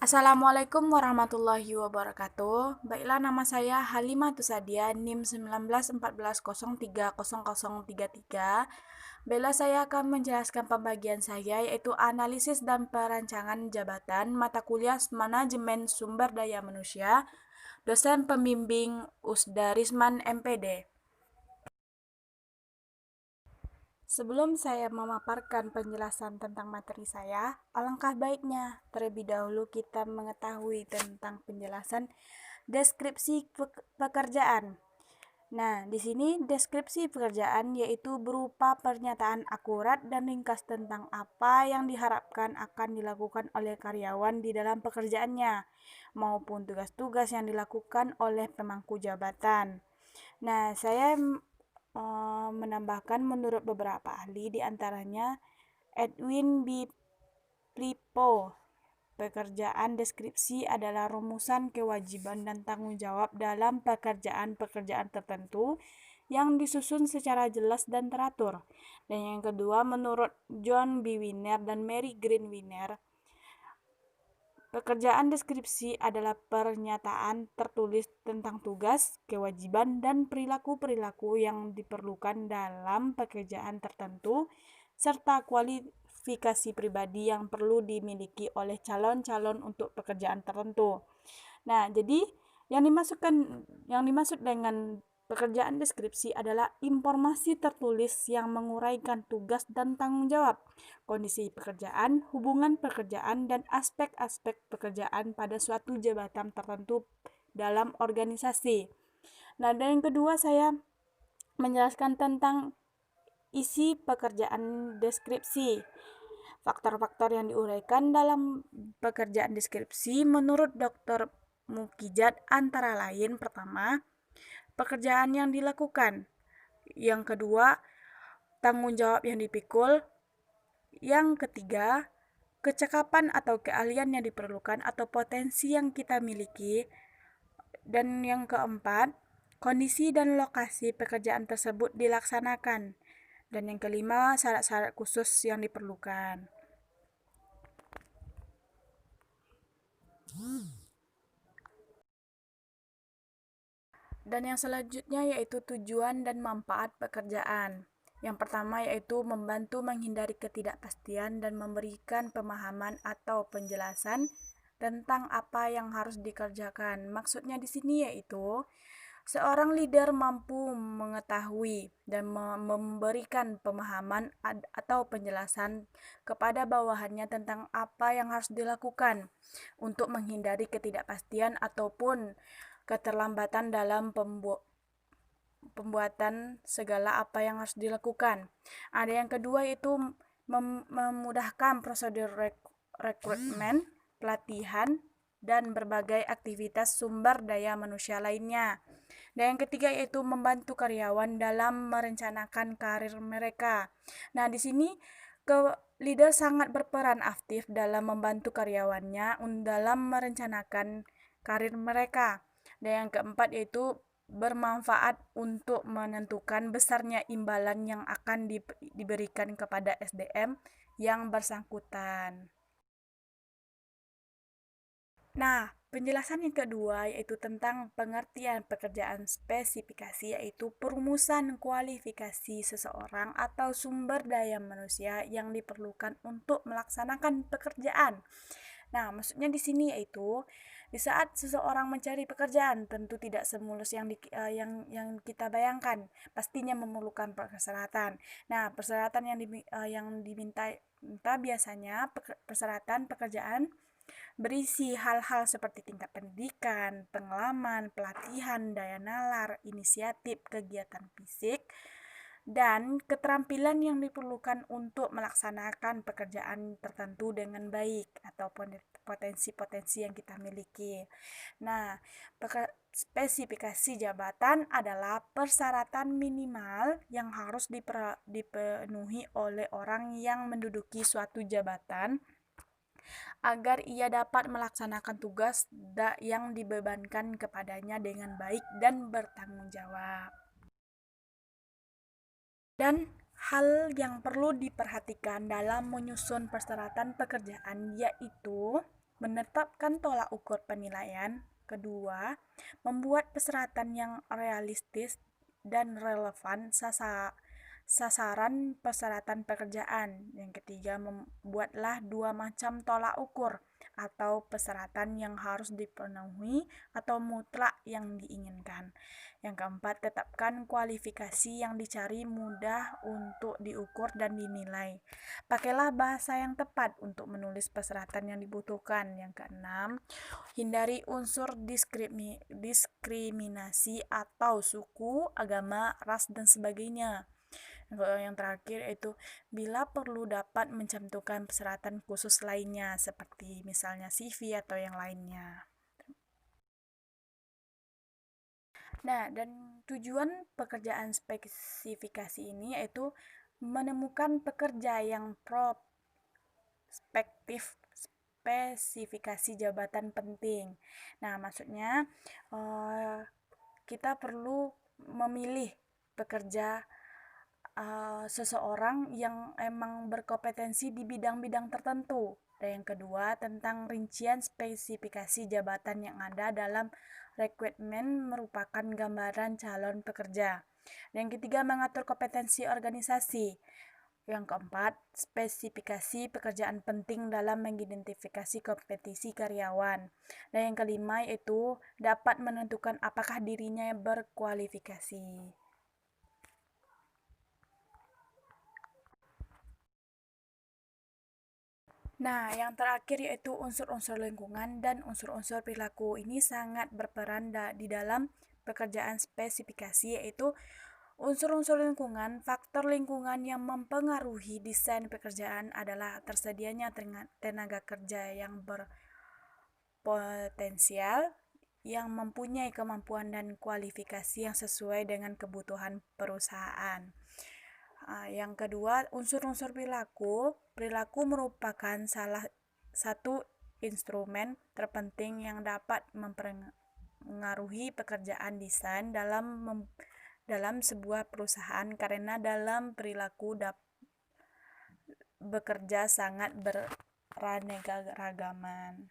Assalamualaikum warahmatullahi wabarakatuh. Baiklah, nama saya Halimah Tusadia, NIM 1914030033. Baiklah, saya akan menjelaskan pembagian saya, yaitu analisis dan perancangan jabatan mata kuliah Manajemen Sumber Daya Manusia, dosen pembimbing Usda Risman MPD. Sebelum saya memaparkan penjelasan tentang materi saya, alangkah baiknya terlebih dahulu kita mengetahui tentang penjelasan deskripsi pekerjaan. Nah, di sini deskripsi pekerjaan yaitu berupa pernyataan akurat dan ringkas tentang apa yang diharapkan akan dilakukan oleh karyawan di dalam pekerjaannya, maupun tugas-tugas yang dilakukan oleh pemangku jabatan. Nah, saya menambahkan menurut beberapa ahli, diantaranya Edwin B. Plipo, pekerjaan deskripsi adalah rumusan kewajiban dan tanggung jawab dalam pekerjaan-pekerjaan tertentu yang disusun secara jelas dan teratur. Dan yang kedua, menurut John B. Wiener dan Mary Green Wiener, pekerjaan deskripsi adalah pernyataan tertulis tentang tugas, kewajiban, dan perilaku-perilaku yang diperlukan dalam pekerjaan tertentu, serta kualifikasi pribadi yang perlu dimiliki oleh calon-calon untuk pekerjaan tertentu. Nah, jadi yang dimaksud dengan pekerjaan deskripsi adalah informasi tertulis yang menguraikan tugas dan tanggung jawab, kondisi pekerjaan, hubungan pekerjaan, dan aspek-aspek pekerjaan pada suatu jabatan tertentu dalam organisasi. Nah, dan yang kedua saya menjelaskan tentang isi pekerjaan deskripsi. Faktor-faktor yang diuraikan dalam pekerjaan deskripsi menurut Dr. Mukijat antara lain: pertama, pekerjaan yang dilakukan; yang kedua, tanggung jawab yang dipikul; yang ketiga, kecakapan atau keahlian yang diperlukan atau potensi yang kita miliki; dan yang keempat, kondisi dan lokasi pekerjaan tersebut dilaksanakan; dan yang kelima, syarat-syarat khusus yang diperlukan. Dan yang selanjutnya yaitu tujuan dan manfaat pekerjaan. Yang pertama yaitu membantu menghindari ketidakpastian dan memberikan pemahaman atau penjelasan tentang apa yang harus dikerjakan. Maksudnya di sini yaitu seorang leader mampu mengetahui dan memberikan pemahaman atau penjelasan kepada bawahannya tentang apa yang harus dilakukan untuk menghindari ketidakpastian ataupun keterlambatan dalam pembuatan segala apa yang harus dilakukan. Ada yang kedua yaitu memudahkan prosedur rekrutmen, pelatihan, dan berbagai aktivitas sumber daya manusia lainnya. Dan yang ketiga yaitu membantu karyawan dalam merencanakan karir mereka. Nah, di sini leader sangat berperan aktif dalam membantu karyawannya dalam merencanakan karir mereka. Dan yang keempat yaitu bermanfaat untuk menentukan besarnya imbalan yang akan diberikan kepada SDM yang bersangkutan. Nah, penjelasan yang kedua yaitu tentang pengertian pekerjaan spesifikasi, yaitu perumusan kualifikasi seseorang atau sumber daya manusia yang diperlukan untuk melaksanakan pekerjaan. Nah, maksudnya di sini yaitu di saat seseorang mencari pekerjaan tentu tidak semulus yang kita bayangkan, pastinya memerlukan persyaratan. Nah, persyaratan yang diminta biasanya persyaratan pekerjaan berisi hal-hal seperti tingkat pendidikan, pengalaman, pelatihan, daya nalar, inisiatif, kegiatan fisik, dan keterampilan yang diperlukan untuk melaksanakan pekerjaan tertentu dengan baik atau potensi-potensi yang kita miliki. Nah, spesifikasi jabatan adalah persyaratan minimal yang harus dipenuhi oleh orang yang menduduki suatu jabatan agar ia dapat melaksanakan tugas yang dibebankan kepadanya dengan baik dan bertanggung jawab. Dan hal yang perlu diperhatikan dalam menyusun persyaratan pekerjaan yaitu menetapkan tolak ukur penilaian. Kedua, membuat persyaratan yang realistis dan relevan sasaran persyaratan pekerjaan. Yang ketiga, membuatlah 2 macam tolak ukur atau persyaratan yang harus dipenuhi atau mutlak yang diinginkan. Yang keempat, tetapkan kualifikasi yang dicari mudah untuk diukur dan dinilai. Pakailah bahasa yang tepat untuk menulis persyaratan yang dibutuhkan. Yang keenam, hindari unsur diskriminasi atau suku, agama, ras, dan sebagainya. Yang terakhir yaitu bila perlu dapat mencantumkan persyaratan khusus lainnya seperti misalnya CV atau yang lainnya. Nah, dan tujuan pekerjaan spesifikasi ini yaitu menemukan pekerja yang prospektif spesifikasi jabatan penting. Nah, maksudnya kita perlu memilih pekerja seseorang yang emang berkompetensi di bidang-bidang tertentu. Dan yang kedua, tentang rincian spesifikasi jabatan yang ada dalam rekrutmen merupakan gambaran calon pekerja. Dan yang ketiga, mengatur kompetensi organisasi. Yang keempat, spesifikasi pekerjaan penting dalam mengidentifikasi kompetisi karyawan. Dan yang kelima yaitu dapat menentukan apakah dirinya berkualifikasi. Nah, yang terakhir yaitu unsur-unsur lingkungan dan unsur-unsur perilaku. Ini sangat berperan di dalam pekerjaan spesifikasi, yaitu unsur-unsur lingkungan. Faktor lingkungan yang mempengaruhi desain pekerjaan adalah tersedianya tenaga kerja yang berpotensial, yang mempunyai kemampuan dan kualifikasi yang sesuai dengan kebutuhan perusahaan. Yang kedua, unsur-unsur perilaku. Perilaku merupakan salah satu instrumen terpenting yang dapat mempengaruhi pekerjaan desain dalam sebuah perusahaan, karena dalam perilaku bekerja sangat beraneka ragaman.